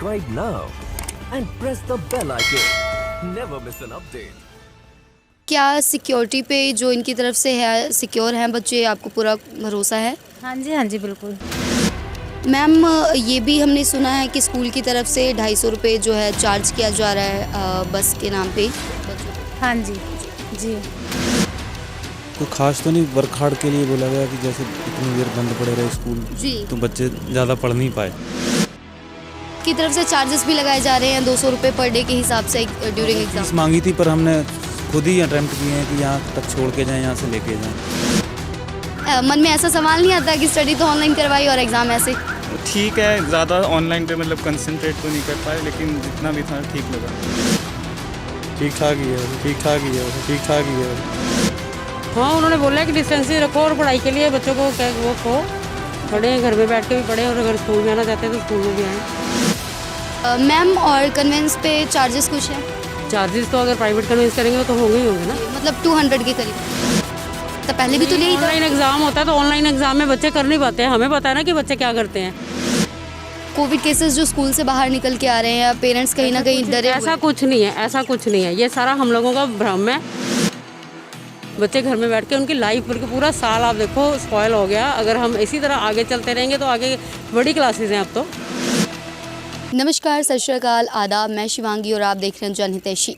subscribe now and press the bell icon. Never miss an update. क्या security पे जो इनकी तरफ से है सिक्योर हैं बच्चे, आपको पूरा भरोसा है? हाँ जी बिल्कुल। मैम ये भी हमने सुना है कि स्कूल की तरफ से 250 रुपये जो है चार्ज किया जा रहा है बस के नाम पे। हाँ जी जी। तो खास तो नहीं, वर्क हार्ड के लिए बोला गया कि जैसे इतनी देर बंद पड़े रहे स्कूल जी, तो बच्चे ज़्यादा पढ़ नहीं पाए। की तरफ से चार्जेस भी लगाए जा रहे हैं 200 रुपये पर डे के हिसाब से ड्यूरिंग फीस एग्जाम। मांगी थी पर हमने खुद ही अटेम्प्ट किए हैं कि यहाँ तक छोड़ के जाएं, यहाँ से लेके जाएं। मन में ऐसा सवाल नहीं आता कि स्टडी तो ऑनलाइन करवाई और एग्ज़ाम ऐसे? ठीक है, ज़्यादा ऑनलाइन पे मतलब कंसंट्रेट तो नहीं कर पाए, लेकिन जितना भी था ठीक लगा। ठीक ठाक ही है, ठीक ठाक ही है, ठीक ठाक ही है। हाँ, उन्होंने बोला है कि डिस्टेंस रखो और पढ़ाई के लिए बच्चों को क्या वो को पढ़ें, घर में बैठ के भी पढ़ें और अगर स्कूल में आना चाहते हैं तो स्कूल में भी आएँ। मैम और कन्वेंस पे चार्जेस कुछ हैं? चार्जेस तो अगर प्राइवेट कन्वेंस करेंगे तो होंगे ही होंगे ना। मतलब 200 के करीब। तो पहले भी तो नहीं था। ऑनलाइन एग्जाम होता है तो ऑनलाइन एग्जाम में बच्चे कर नहीं पाते हैं, हमें पता है ना कि बच्चे क्या करते हैं। कोविड केसेस जो स्कूल से बाहर निकल के आ रहे हैं, पेरेंट्स कहीं ना कहीं डरे। ऐसा कुछ नहीं है, ऐसा कुछ नहीं है, ये सारा हम लोगों का भ्रम है। बच्चे घर में बैठ के उनकी लाइफ पूरा साल आप देखो स्पॉयल हो गया। अगर हम इसी तरह आगे चलते रहेंगे तो आगे बड़ी क्लासेस हैं अब तो। नमस्कार, सत श्री अकाल, आदाब। मैं शिवांगी और आप देख रहे हैं जनहितैषी।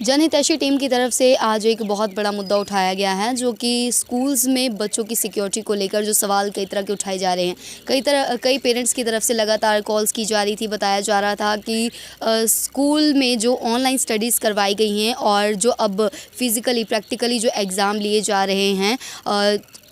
जनहितैषी टीम की तरफ से आज एक बहुत बड़ा मुद्दा उठाया गया है, जो कि स्कूल्स में बच्चों की सिक्योरिटी को लेकर जो सवाल कई तरह के उठाए जा रहे हैं। कई पेरेंट्स की तरफ से लगातार कॉल्स की जा रही थी। बताया जा रहा था कि स्कूल में जो ऑनलाइन स्टडीज़ करवाई गई हैं और जो अब फिज़िकली प्रैक्टिकली जो एग्ज़ाम लिए जा रहे हैं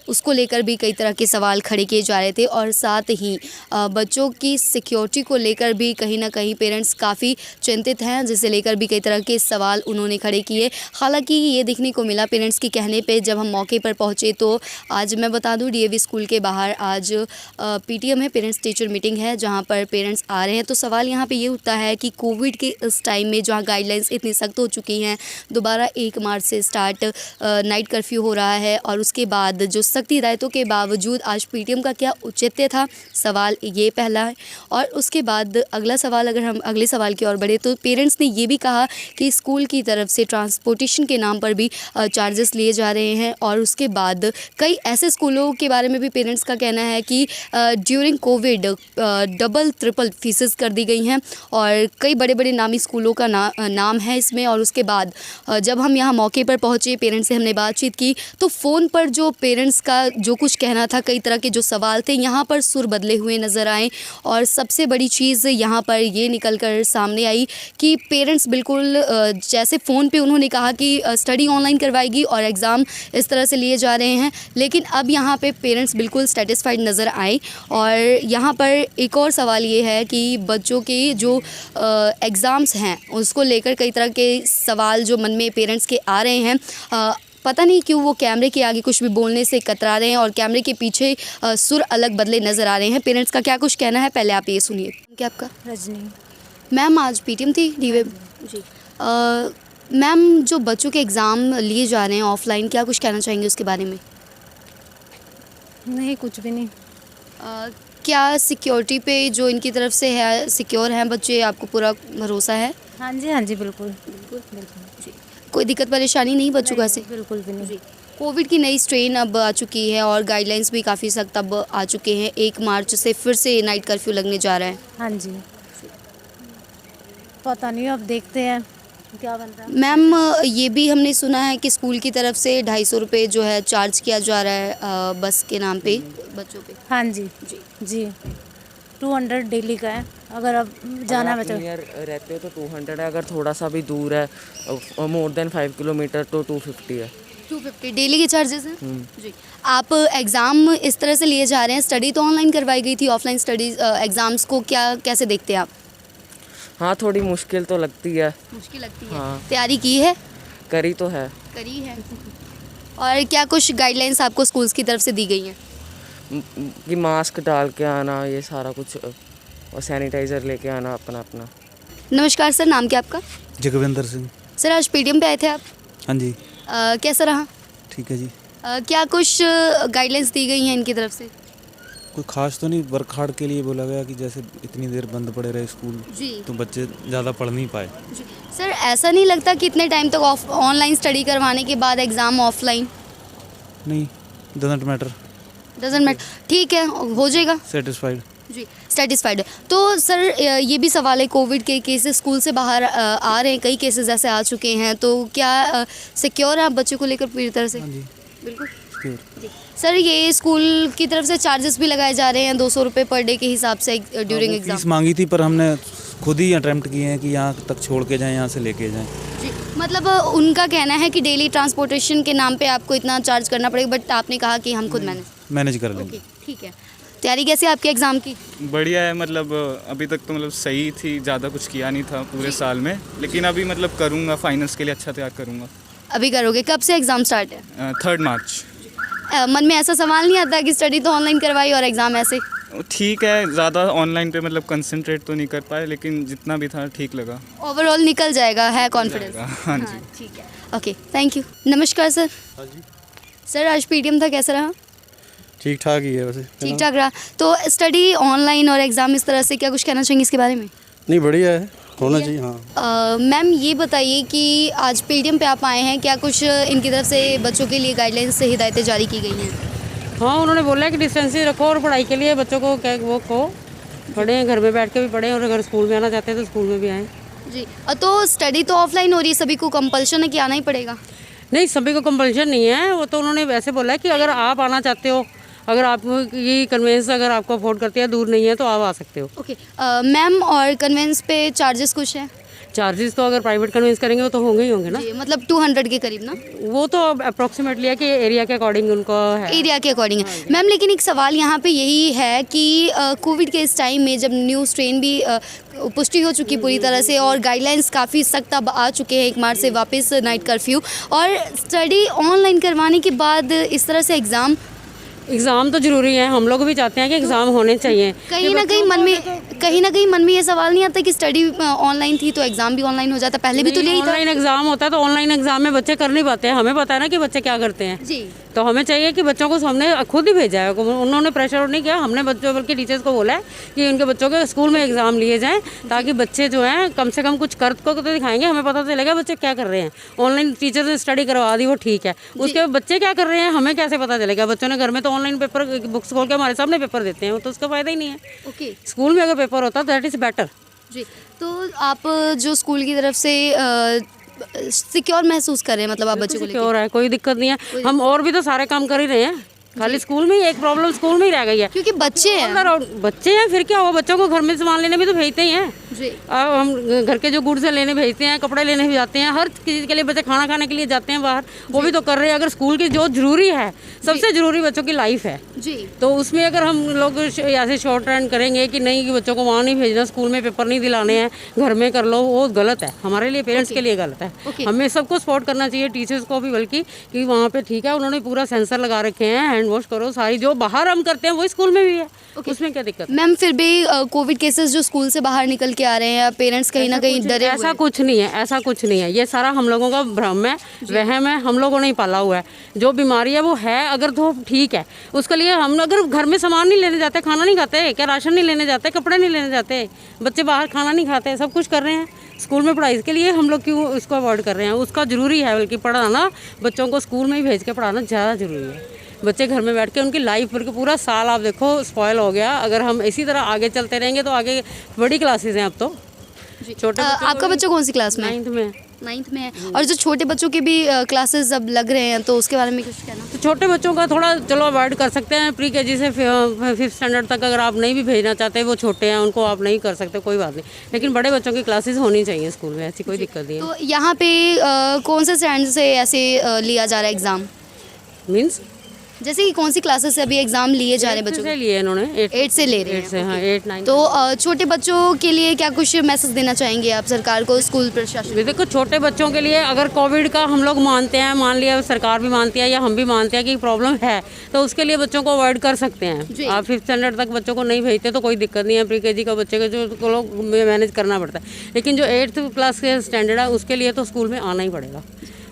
उसको लेकर भी कई तरह के सवाल खड़े किए जा रहे थे। और साथ ही बच्चों की सिक्योरिटी को लेकर भी कहीं ना कहीं पेरेंट्स काफ़ी चिंतित हैं, जिसे लेकर भी कई तरह के सवाल उन्होंने खड़े किए। हालांकि ये देखने को मिला पेरेंट्स के कहने पे, जब हम मौके पर पहुंचे तो आज मैं बता दूं डीएवी स्कूल के बाहर आज पीटीएम है, पेरेंट्स टीचर मीटिंग है, जहाँ पर पेरेंट्स आ रहे हैं। तो सवाल यहाँ पर ये उठता है कि कोविड के इस टाइम में जहाँ गाइडलाइंस इतनी सख्त हो चुकी हैं, दोबारा 1 मार्च से स्टार्ट नाइट कर्फ्यू हो रहा है और उसके बाद जो सख्त हिदायतों के बावजूद आज पीटीएम का क्या औचित्य था, सवाल ये पहला है। और उसके बाद अगला सवाल, अगर हम अगले सवाल की ओर बढ़े तो पेरेंट्स ने ये भी कहा कि स्कूल की तरफ से ट्रांसपोर्टेशन के नाम पर भी चार्जेस लिए जा रहे हैं। और उसके बाद कई ऐसे स्कूलों के बारे में भी पेरेंट्स का कहना है कि during Covid double triple faeces कर दी गई हैं और कई बड़े बड़े नामी स्कूलों का नाम है इसमें। और उसके बाद जब हम यहाँ मौके पर पहुँचे, पेरेंट्स से हमने बातचीत की तो फ़ोन पर जो पेरेंट्स का जो कुछ कहना था, कई तरह के जो सवाल थे यहाँ पर सुर बदले हुए नज़र आए। और सबसे बड़ी चीज़ यहाँ पर ये निकल कर सामने आई कि पेरेंट्स बिल्कुल जैसे फ़ोन पे उन्होंने कहा कि स्टडी ऑनलाइन करवाएगी और एग्ज़ाम इस तरह से लिए जा रहे हैं, लेकिन अब यहाँ पे पेरेंट्स बिल्कुल सेटिस्फाइड नज़र आए। और यहाँ पर एक और सवाल ये है कि बच्चों के जो एग्ज़ाम्स हैं उसको लेकर कई तरह के सवाल जो मन में पेरेंट्स के आ रहे हैं। पता नहीं क्यों वो कैमरे के आगे कुछ भी बोलने से कतरा रहे हैं और कैमरे के पीछे सुर अलग बदले नज़र आ रहे हैं। पेरेंट्स का क्या कुछ कहना है, पहले आप ये सुनिए। क्या आपका? रजनी। मैम आज पीटीएम थी डीवे जी। मैम जो बच्चों के एग्ज़ाम लिए जा रहे हैं ऑफलाइन, क्या कुछ कहना चाहेंगे उसके बारे में? नहीं, कुछ भी नहीं। क्या सिक्योरिटी पे जो इनकी तरफ से है सिक्योर हैं बच्चे, आपको पूरा भरोसा है? हाँ जी बिल्कुल बिल्कुल जी। कोई दिक्कत परेशानी नहीं बच्चों का से? बिल्कुल भी नहीं। कोविड की नई स्ट्रेन अब आ चुकी है और गाइडलाइंस भी काफ़ी सख्त अब आ चुके हैं। 1 मार्च से फिर से नाइट कर्फ्यू लगने जा रहा है। हाँ जी, पता नहीं, अब देखते हैं क्या बनता है। मैम ये भी हमने सुना है कि स्कूल की तरफ से 250 रुपये जो है चार्ज किया जा रहा है बस के नाम पे बच्चों पे। हाँ जी जी 200 डेली का है। अगर अब जाना बच्चों नियर रहते हो तो 200 है, अगर थोड़ा सा भी दूर है मोर देन 5 किलोमीटर तो 250 है। 250 डेली के चार्जेस हैं जी। आप एग्ज़ाम इस तरह से लिए जा रहे हैं, स्टडी तो ऑनलाइन करवाई गई थी, ऑफलाइन स्टडीज़ एग्ज़ाम्स को क्या कैसे देखते हैं आप? हाँ, थोड़ी मुश्किल तो लगती है। मुश्किल लगती है। हाँ। तैयारी की है? करी तो है। करी है। और क्या कुछ गाइडलाइंस आपको स्कूल्स की तरफ से दी गई हैं? कि मास्क डाल के आना, ये सारा कुछ, और सैनिटाइज़र लेके आना अपना अपना। नमस्कार सर, नाम क्या आपका? जगविंदर सिंह। सर आज पीटीएम पे आए थे आप? हाँ जी। कैसा रहा? ठीक है जी। क्या कुछ गाइडलाइंस दी गई हैं इनकी तरफ से? कोई खास तो नहीं, वर्क हार्ड के लिए बोला गया कि जैसे इतनी देर बंद पड़े रहे स्कूल जी तो बच्चे ज़्यादा पढ़ नहीं पाए। जी सर, ऐसा नहीं लगता कि इतने टाइम तक ऑनलाइन स्टडी करवाने के बाद एग्ज़ाम ऑफलाइन? नहीं, डजंट मैटर, डजंट मैटर, ठीक है, हो जाएगा। सेटिस्फाइड। जी, सेटिस्फाइड है। तो सर ये भी सवाल है, कोविड के केसेस स्कूल से बाहर आ रहे हैं, कई केसेस ऐसे आ चुके हैं, तो क्या सिक्योर है आप बच्चों को लेकर पूरी तरह से? हाँ जी, बिल्कुल सिक्योर। जी। सर ये स्कूल की तरफ से चार्जेस भी लगाए जा रहे हैं 200 रुपये पर डे के हिसाब से ड्यूरिंग एग्जाम? फीस मांगी थी पर हमने खुद ही अटेम्प्ट किए हैं कि यहाँ तक छोड़ के जाएं, यहाँ से लेके जाएं। जी, मतलब उनका कहना है कि डेली ट्रांसपोर्टेशन के नाम पे आपको इतना चार्ज करना पड़ेगा, बट आपने कहा कि हम खुद मैनेज कर लेंगे। ओके, ठीक है। तैयारी कैसी है आपके एग्ज़ाम की? बढ़िया है, मतलब अभी तक तो मतलब सही थी, ज़्यादा कुछ किया नहीं था पूरे साल में, लेकिन अभी मतलब करूँगा, फाइनल्स के लिए अच्छा तैयार करूँगा। अभी करोगे? कब से एग्ज़ाम स्टार्ट है? 3 मार्च। मन में ऐसा सवाल नहीं आता कि स्टडी तो ऑनलाइन करवाई और एग्ज़ाम ऐसे? ठीक है, ज़्यादा ऑनलाइन पे मतलब कंसंट्रेट तो नहीं कर पाए, लेकिन जितना भी था ठीक लगा। ओवरऑल निकल जाएगा, है कॉन्फिडेंस? हाँ जी। ठीक है, ओके, थैंक यू। नमस्कार सर। हाँ जी, सर आज पीटीएम था, कैसा रहा? ठीक ठाक ही है वैसे। ठीक ठाक रहा। तो स्टडी ऑनलाइन और एग्ज़ाम इस तरह से, क्या कुछ कहना चाहेंगे इसके बारे में? नहीं, बढ़िया है, होना चाहिए। हाँ, मैम ये बताइए कि आज पीटीएम पे आप आए हैं, क्या कुछ इनकी तरफ से बच्चों के लिए गाइडलाइंस से हिदायतें जारी की गई हैं? हाँ, उन्होंने बोला है कि डिस्टेंसिंग रखो और पढ़ाई के लिए बच्चों को क्या वो को पढ़ें, घर में बैठ के भी पढ़ें, और अगर स्कूल में आना चाहते हैं तो स्कूल में भी आएँ। जी, तो स्टडी तो ऑफलाइन हो रही है, सभी को कंपल्शन है कि आना ही पड़ेगा? नहीं, सभी को कंपल्शन नहीं है, वो तो उन्होंने वैसे बोला है कि अगर आप आना चाहते हो, अगर आप ये कन्वेंस अगर आपको अफोर्ड करती है, दूर नहीं है, तो आप आ सकते हो। ओके मैम, और कन्वेंस पे चार्जेस कुछ हैं? चार्जेस तो अगर प्राइवेट कन्वेंस करेंगे वो तो होंगे ही होंगे ना। जी, मतलब 200 के करीब ना? वो तो अप्रोक्सीमेटली है कि एरिया के अकॉर्डिंग उनको है। एरिया के अकॉर्डिंग है मैम, लेकिन एक सवाल यहाँ पे यही है कि कोविड के इस टाइम में जब न्यू स्ट्रेन भी पुष्टि हो चुकी पूरी तरह से और गाइडलाइंस काफ़ी सख्त अब आ चुके हैं 1 मार्च से वापस नाइट कर्फ्यू, और स्टडी ऑनलाइन करवाने के बाद इस तरह से एग्ज़ाम तो ज़रूरी है, हम लोग भी चाहते हैं कि एग्ज़ाम होने चाहिए। कहीं ना कहीं मन में ये सवाल नहीं आता कि स्टडी ऑनलाइन थी तो एग्ज़ाम भी ऑनलाइन हो जाता? पहले भी तो यही था। ऑनलाइन एग्ज़ाम होता है तो ऑनलाइन एग्ज़ाम में बच्चे कर नहीं पाते हैं, हमें पता है ना कि बच्चे क्या करते हैं। जी, तो हमें चाहिए कि बच्चों को हमने खुद ही भेजा है, उन्होंने प्रेशर नहीं किया, हमने बच्चों बल्कि टीचर्स को बोला है कि उनके बच्चों के स्कूल में एग्ज़ाम लिए जाएँ, ताकि बच्चे जो हैं कम से कम कुछ कर को तो दिखाएंगे, हमें पता चलेगा बच्चे क्या कर रहे हैं। ऑनलाइन टीचर ने स्टडी करवा दी, वो ठीक है, उसके बच्चे क्या कर रहे हैं हमें कैसे पता चलेगा? बच्चों ने घर में तो ऑनलाइन पेपर बुक्स खोल के हमारे सामने पेपर देते हैं, तो उसका फ़ायदा ही नहीं है। ओके, स्कूल में अगर पेपर होता दैट इज़ बेटर। जी, तो आप जो स्कूल की तरफ से सिक्योर महसूस कर रहे हैं, मतलब आप बच्चों को लेकर? सिक्योर है, कोई दिक्कत नहीं है, हम और भी तो सारे काम कर ही रहे हैं, खाली स्कूल में ही एक प्रॉब्लम स्कूल में ही रह गई है, क्योंकि बच्चे हैं। फिर क्या हुआ, बच्चों को घर में सामान लेने भी तो भेजते ही हैं। जी, हम घर के जो गुड्स लेने भेजते हैं, कपड़े लेने भी जाते हैं, हर चीज़ के लिए बच्चे खाना खाने के लिए जाते हैं बाहर, वो भी तो कर रहे हैं। अगर स्कूल की जो ज़रूरी है, सबसे ज़रूरी बच्चों की लाइफ है जी, तो उसमें अगर हम लोग ऐसे शॉर्ट रन करेंगे कि नहीं कि बच्चों को वहाँ नहीं भेजना, स्कूल में पेपर नहीं दिलाने हैं, घर में कर लो, वो गलत है, हमारे लिए पेरेंट्स के लिए गलत है। हमें सबको सपोर्ट करना चाहिए, टीचर्स को भी, बल्कि कि वहाँ पे ठीक है, उन्होंने पूरा सेंसर लगा रखे हैं, हैंड वॉश करो, सारी जो बाहर हम करते हैं वो स्कूल में भी है, उसमें क्या दिक्कत? मैम फिर भी कोविड केसेस जो स्कूल से बाहर निकल के आ रहे हैं, पेरेंट्स कहीं ना कहीं डरे हुए ऐसा कुछ नहीं है, ऐसा कुछ नहीं है, ये सारा हम लोगों का भ्रम है, वहम है, हम लोगों ने ही पाला हुआ है। जो बीमारी है वो है, अगर तो ठीक है, उसके लिए हम अगर घर में सामान नहीं लेने जाते, खाना नहीं खाते क्या, राशन नहीं लेने जाते, कपड़े नहीं लेने जाते, बच्चे बाहर खाना नहीं खाते, सब कुछ कर रहे हैं स्कूल में पढ़ाई के लिए, हम लोग क्यों इसको अवॉइड कर रहे हैं? उसका ज़रूरी है, बल्कि पढ़ाना, बच्चों को स्कूल में ही भेज के पढ़ाना ज़्यादा ज़रूरी है। बच्चे घर में बैठ के उनकी लाइफ पूरा साल आप देखो स्पॉयल हो गया, अगर हम इसी तरह आगे चलते रहेंगे तो आगे बड़ी क्लासेस हैं अब तो। छोटे आपका बच्चा कौन सी क्लास में? 9th में। 9th में है। और जो छोटे बच्चों के भी क्लासेस अब लग रहे हैं, तो उसके बारे में कुछ कहना? तो छोटे बच्चों का थोड़ा चलो अवॉइड कर सकते हैं, प्री केजी से 5th स्टैंडर्ड तक अगर आप नहीं भी भेजना चाहते, वो छोटे हैं, उनको आप नहीं कर सकते, कोई बात नहीं, लेकिन बड़े बच्चों की क्लासेस होनी चाहिए स्कूल में, ऐसी कोई दिक्कत नहीं है। तो यहाँ पे कौन से स्टैंडर्ड से ऐसे लिया जा रहा है एग्ज़ाम? मीन्स जैसे कि कौन सी क्लासेस से अभी एग्जाम लिए जा रहे हैं बच्चों से लिए इन्होंने 8 से ले रहे हैं? 8 से, हाँ 8 9। तो छोटे बच्चों के लिए क्या कुछ मैसेज देना चाहेंगे आप सरकार को, स्कूल प्रशासन? देखो, छोटे बच्चों के लिए अगर कोविड का हम लोग मानते हैं, मान लिया सरकार भी मानती है या हम भी मानते हैं कि प्रॉब्लम है, तो उसके लिए बच्चों को अवॉइड कर सकते हैं। आप 5th स्टैंडर्ड तक बच्चों को नहीं भेजते तो कोई दिक्कत नहीं है, प्री केजी का बच्चे को जो लोग मैनेज करना पड़ता है, लेकिन जो 8th क्लास के स्टैंडर्ड है उसके लिए तो स्कूल में आना ही पड़ेगा,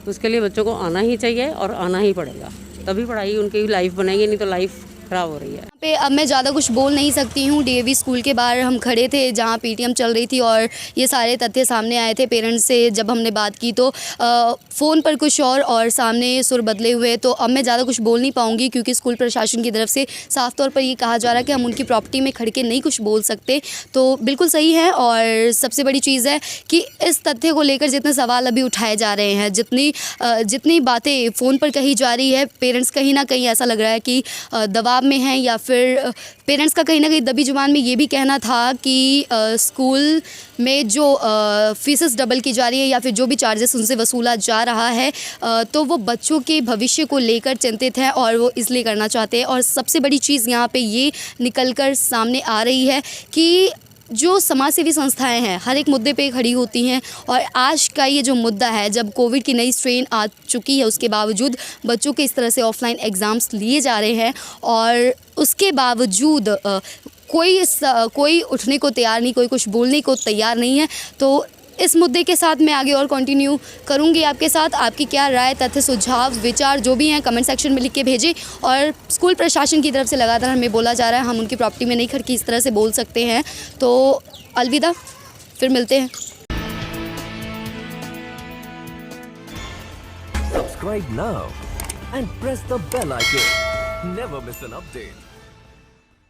उसके लिए बच्चों को आना ही चाहिए और आना ही पड़ेगा, तभी पढ़ाई उनकी लाइफ बनेगी, नहीं तो लाइफ खराब हो रही है। पे अब मैं ज़्यादा कुछ बोल नहीं सकती हूँ। डीएवी स्कूल के बाहर हम खड़े थे जहाँ पीटीएम चल रही थी और ये सारे तथ्य सामने आए थे। पेरेंट्स से जब हमने बात की तो फ़ोन पर कुछ और सामने सुर बदले हुए। तो अब मैं ज़्यादा कुछ बोल नहीं पाऊँगी क्योंकि स्कूल प्रशासन की तरफ से साफ़ तौर पर ये कहा जा रहा है कि हम उनकी प्रॉपर्टी में खड़ के नहीं कुछ बोल सकते। तो बिल्कुल सही है। और सबसे बड़ी चीज़ है कि इस तथ्य को लेकर जितने सवाल अभी उठाए जा रहे हैं, जितनी बातें फ़ोन पर कही जा रही है, पेरेंट्स कहीं ना कहीं ऐसा लग रहा है कि दबाव में हैं, या फिर पेरेंट्स का कहीं ना कहीं दबी जुबान में ये भी कहना था कि स्कूल में जो फीसेस डबल की जा रही है या फिर जो भी चार्जेस उनसे वसूला जा रहा है, तो वो बच्चों के भविष्य को लेकर चिंतित हैं और वो इसलिए करना चाहते हैं। और सबसे बड़ी चीज़ यहाँ पे ये निकलकर सामने आ रही है कि जो समाजसेवी संस्थाएं हैं हर एक मुद्दे पे खड़ी होती हैं। और आज का ये जो मुद्दा है, जब कोविड की नई स्ट्रेन आ चुकी है उसके बावजूद बच्चों के इस तरह से ऑफलाइन एग्ज़ाम्स लिए जा रहे हैं और उसके बावजूद कोई उठने को तैयार नहीं, कोई कुछ बोलने को तैयार नहीं है। तो इस मुद्दे के साथ मैं आगे और कंटिन्यू करूंगी आपके साथ। आपकी क्या राय, तथ्य, सुझाव, विचार जो भी हैं कमेंट सेक्शन में लिख के भेजें। और स्कूल प्रशासन की तरफ से लगातार हमें बोला जा रहा है हम उनकी प्रॉपर्टी में नहीं खड़ के इस तरह से बोल सकते हैं। तो अलविदा, फिर मिलते हैं। Subscribe now and press the bell icon. Never miss an update.